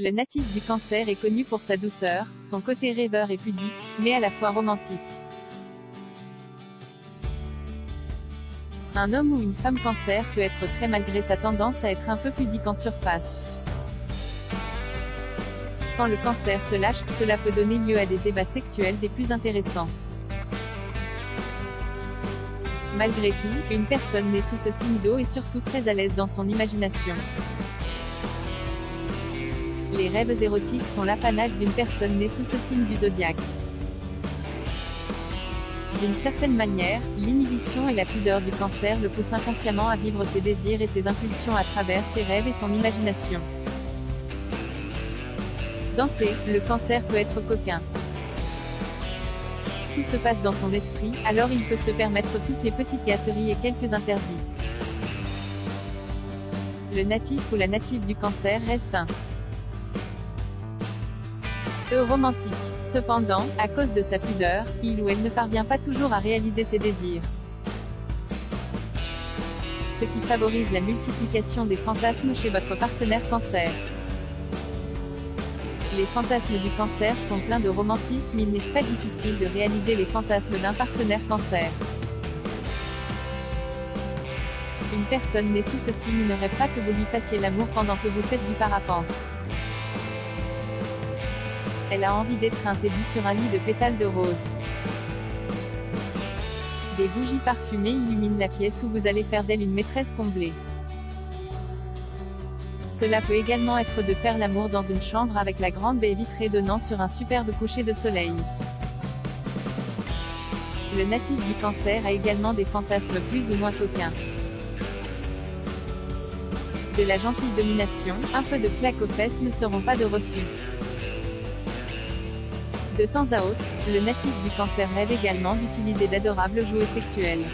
Le natif du Cancer est connu pour sa douceur, son côté rêveur et pudique, mais à la fois romantique. Un homme ou une femme Cancer peut être très malgré sa tendance à être un peu pudique en surface. Quand le Cancer se lâche, cela peut donner lieu à des ébats sexuels des plus intéressants. Malgré tout, une personne née sous ce signe d'eau est surtout très à l'aise dans son imagination. Les rêves érotiques sont l'apanage d'une personne née sous ce signe du zodiaque. D'une certaine manière, l'inhibition et la pudeur du Cancer le poussent inconsciemment à vivre ses désirs et ses impulsions à travers ses rêves et son imagination. Danser, le Cancer peut être coquin. Tout se passe dans son esprit, alors il peut se permettre toutes les petites gâteries et quelques interdits. Le natif ou la native du Cancer reste un romantique. Cependant, à cause de sa pudeur, il ou elle ne parvient pas toujours à réaliser ses désirs. Ce qui favorise la multiplication des fantasmes chez votre partenaire Cancer. Les fantasmes du Cancer sont pleins de romantisme, il n'est pas difficile de réaliser les fantasmes d'un partenaire Cancer. Une personne née sous ce signe ne rêve pas que vous lui fassiez l'amour pendant que vous faites du parapente. Elle a envie d'être un début sur un lit de pétales de rose. Des bougies parfumées illuminent la pièce où vous allez faire d'elle une maîtresse comblée. Cela peut également être de faire l'amour dans une chambre avec la grande baie vitrée donnant sur un superbe coucher de soleil. Le natif du Cancer a également des fantasmes plus ou moins coquins. De la gentille domination, un peu de claque aux fesses ne seront pas de refus. De temps à autre, le natif du Cancer rêve également d'utiliser d'adorables jouets sexuels.